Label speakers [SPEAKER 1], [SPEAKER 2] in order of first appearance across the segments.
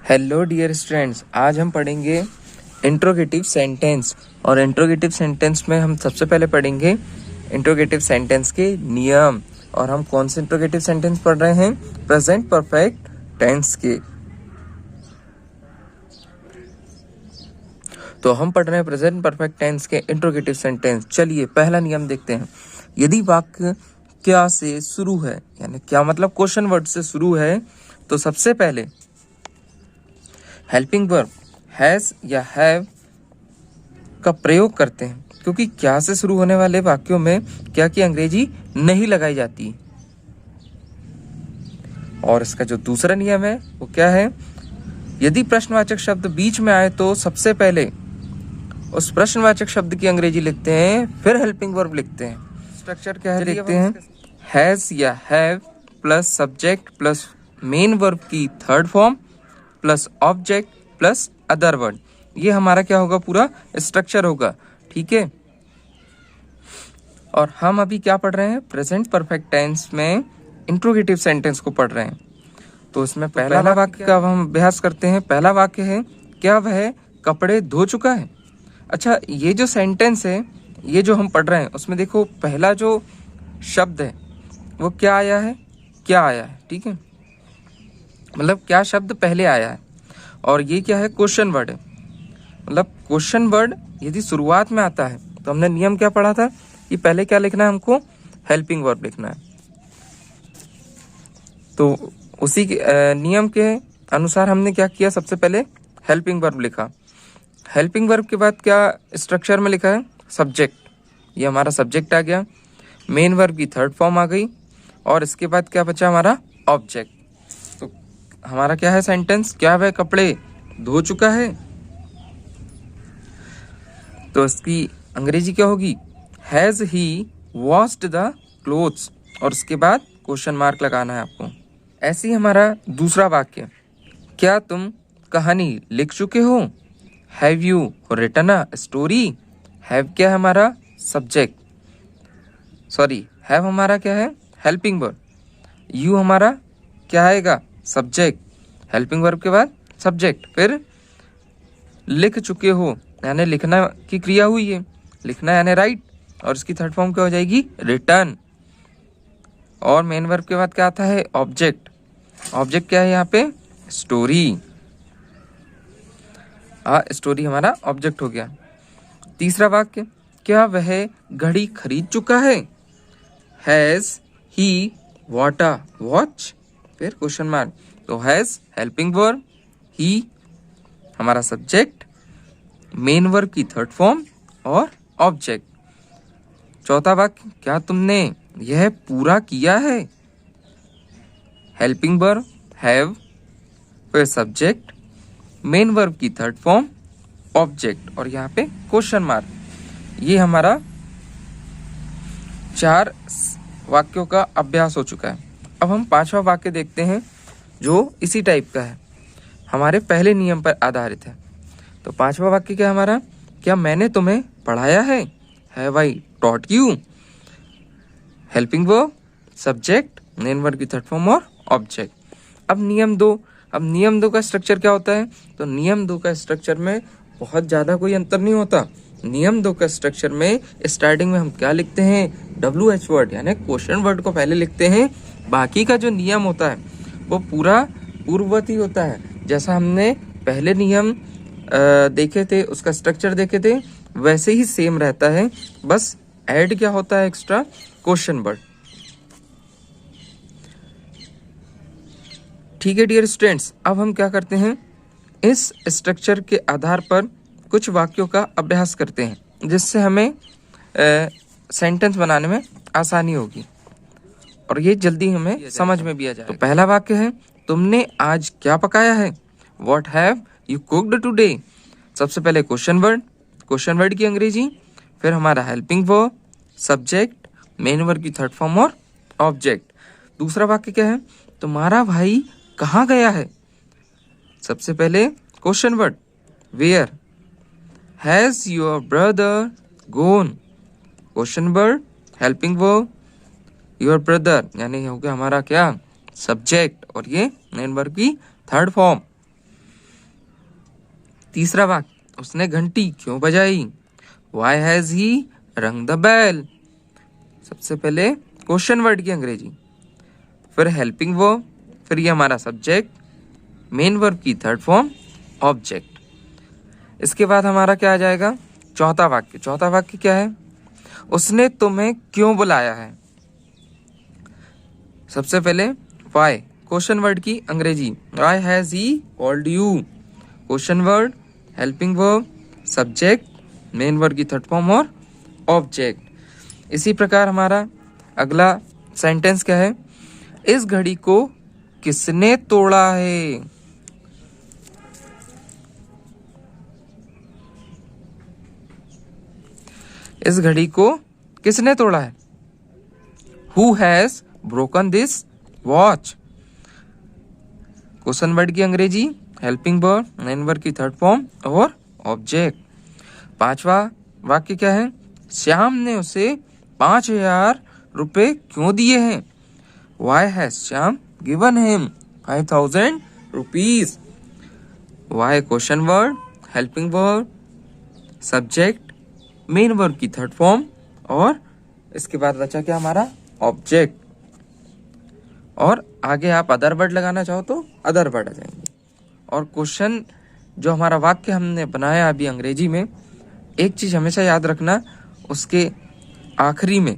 [SPEAKER 1] Hello dear students, आज हम पढ़ेंगे इंट्रोगेटिव सेंटेंस। और इंट्रोगेटिव सेंटेंस में हम सबसे पहले पढ़ेंगे इंट्रोगेटिव सेंटेंस के नियम। और हम कौन से इंट्रोगेटिव सेंटेंस पढ़ रहे हैं? प्रेजेंट परफेक्ट टेंस के। तो हम पढ़ रहे हैं प्रेजेंट परफेक्ट टेंस के इंट्रोगेटिव सेंटेंस। चलिए पहला नियम देखते हैं। यदि वाक्य क्या से शुरू है, यानी क्या मतलब क्वेश्चन वर्ड से शुरू है, तो सबसे पहले हेल्पिंग वर्ब हैज या हैव का प्रयोग करते हैं, क्योंकि क्या से शुरू होने वाले वाक्यों में क्या की अंग्रेजी नहीं लगाई जाती। और इसका जो दूसरा नियम है वो क्या है? यदि प्रश्नवाचक शब्द बीच में आए तो सबसे पहले उस प्रश्नवाचक शब्द की अंग्रेजी लिखते हैं, फिर हेल्पिंग वर्ब लिखते हैं। स्ट्रक्चर क्या है देखते हैं। हैज या have plus subject plus main verb की third form plus object plus other word, ये हमारा क्या होगा? पूरा स्ट्रक्चर होगा। ठीक है। और हम अभी क्या पढ़ रहे हैं? प्रेजेंट परफेक्ट टेंस में इंट्रोगेटिव सेंटेंस को पढ़ रहे हैं। तो इसमें पहला वाक्य का हम अभ्यास करते हैं। पहला वाक्य है, क्या वह कपड़े धो चुका है? अच्छा, ये जो सेंटेंस है, ये जो हम पढ़ रहे हैं, उसमें देखो पहला जो शब्द है वो क्या आया है? क्या आया है। ठीक है, मतलब क्या शब्द पहले आया है। और ये क्या है? क्वेश्चन वर्ड है। मतलब क्वेश्चन वर्ड यदि शुरुआत में आता है तो हमने नियम क्या पढ़ा था कि पहले क्या लिखना है? हमको हेल्पिंग वर्ब लिखना है। तो उसी नियम के अनुसार हमने क्या किया? सबसे पहले हेल्पिंग वर्ब लिखा। हेल्पिंग वर्ब के बाद क्या स्ट्रक्चर में लिखा है? सब्जेक्ट। ये हमारा सब्जेक्ट आ गया। मेन वर्ब की थर्ड फॉर्म आ गई। और इसके बाद क्या बचा? हमारा ऑब्जेक्ट। तो हमारा क्या है सेंटेंस? क्या वह कपड़े धो चुका है? तो इसकी अंग्रेजी क्या होगी? Has he washed the clothes. और उसके बाद क्वेश्चन मार्क लगाना है आपको। ऐसे ही हमारा दूसरा वाक्य, क्या तुम कहानी लिख चुके हो? Have you written a story? Have क्या है? हमारा सब्जेक्ट, सॉरी हैव हमारा क्या है? Helping verb. यू हमारा क्या आएगा? सब्जेक्ट। हेल्पिंग वर्ब के बाद सब्जेक्ट, फिर लिख चुके हो यानी लिखना की क्रिया हुई है, लिखना यानी राइट। और इसकी थर्ड फॉर्म क्या हो जाएगी? रिटर्न। और मेन वर्ब के बाद क्या आता है? ऑब्जेक्ट। ऑब्जेक्ट क्या है यहाँ पे? स्टोरी। स्टोरी हमारा ऑब्जेक्ट हो गया। तीसरा वाक्य, क्या वह घड़ी खरीद चुका है? Has he bought a watch? फिर क्वेश्चन मार्क। तो हैज हेल्पिंग वर्ब, ही हमारा सब्जेक्ट, मेन वर्ब की थर्ड फॉर्म और ऑब्जेक्ट। चौथा वाक्य, क्या तुमने यह पूरा किया है? हेल्पिंग वर्ब हैव, फिर सब्जेक्ट, मेन वर्ब की थर्ड फॉर्म, ऑब्जेक्ट और यहाँ पे क्वेश्चन मार्क। ये हमारा 4 वाक्यों का अभ्यास हो चुका है। अब हम 5वां वाक्य देखते हैं जो इसी टाइप का है, हमारे पहले नियम पर आधारित है। तो 5वां वाक्य क्या है हमारा? क्या मैंने तुम्हें पढ़ाया है? Have I taught you? Helping verb, subject, main verb की थर्ड फॉर्म और ऑब्जेक्ट। अब नियम 2 का स्ट्रक्चर क्या होता है? तो नियम 2 का स्ट्रक्चर में बहुत ज़्यादा कोई अंतर नहीं होता। नियम 2 का स्ट्रक्चर में स्टार्टिंग में हम क्या लिखते हैं? WH वर्ड यानी क्वेश्चन वर्ड को पहले लिखते हैं। बाकी का जो नियम होता है वो पूरा पूर्ववत ही होता है। जैसा हमने पहले नियम देखे थे, उसका स्ट्रक्चर देखे थे, वैसे ही सेम रहता है। बस ऐड क्या होता है? Extra question word. ठीक है डियर स्टूडेंट्स, अब हम क्या करते हैं? इस स्ट्रक्चर के आधार पर कुछ वाक्यों का अभ्यास करते हैं, जिससे हमें सेंटेंस बनाने में आसानी होगी और ये जल्दी हमें समझ में भी आ जाएगा। तो पहला वाक्य है, तुमने आज क्या पकाया है? What have you cooked today? सबसे पहले क्वेश्चन वर्ड की अंग्रेजी, फिर हमारा helping verb, subject, main verb की थर्ड फॉर्म और ऑब्जेक्ट। दूसरा वाक्य क्या है? तुम्हारा भाई कहाँ गया है? सबसे पहले question word, where. Has your brother gone? Question word, helping verb, your brother यानी हो गया हमारा क्या? सब्जेक्ट और ये मेन वर्ब की थर्ड फॉर्म। तीसरा वाक्य, उसने घंटी क्यों बजाई? Why has he rung the bell? सबसे पहले क्वेश्चन वर्ड की अंग्रेजी, फिर हेल्पिंग वर्ब, फिर ये हमारा सब्जेक्ट, मेन वर्ब की थर्ड फॉर्म ऑब्जेक्ट। इसके बाद हमारा क्या आ जाएगा? चौथा वाक्य। चौथा वाक्य क्या है? उसने तुम्हें क्यों बुलाया है? सबसे पहले why, क्वेश्चन वर्ड की अंग्रेजी, why has he called you? Question word, helping verb, subject, main verb की थर्ड फॉर्म और ऑब्जेक्ट। इसी प्रकार हमारा अगला सेंटेंस क्या है? इस घड़ी को किसने तोड़ा है? इस घड़ी को किसने तोड़ा है? Who has broken this watch? Question word की अंग्रेजी, हेल्पिंग वर्ब, मेन वर्ब की थर्ड फॉर्म और ऑब्जेक्ट। पांचवा वाक्य क्या है? श्याम ने उसे 5,000 रुपए क्यों दिए हैं? Why has Shyam given him 5,000 rupees? Why question word, helping verb, subject, main verb की थर्ड फॉर्म और इसके बाद बचा क्या हमारा? ऑब्जेक्ट। और आगे आप अदर वर्ड लगाना चाहो तो अदर वर्ड आ जाएंगे। और क्वेश्चन जो हमारा वाक्य हमने बनाया अभी अंग्रेजी में, एक चीज हमेशा याद रखना, उसके आखिरी में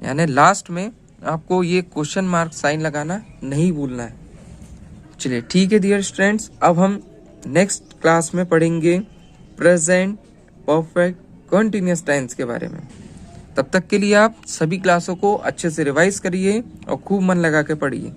[SPEAKER 1] यानी लास्ट में आपको ये क्वेश्चन मार्क साइन लगाना नहीं भूलना है। चलिए ठीक है डियर स्टूडेंट्स, अब हम नेक्स्ट क्लास में पढ़ेंगे प्रेजेंट परफेक्ट कंटिन्यूअस टेंस के बारे में। तब तक के लिए आप सभी क्लासों को अच्छे से रिवाइज करिए और खूब मन लगा के पढ़िए।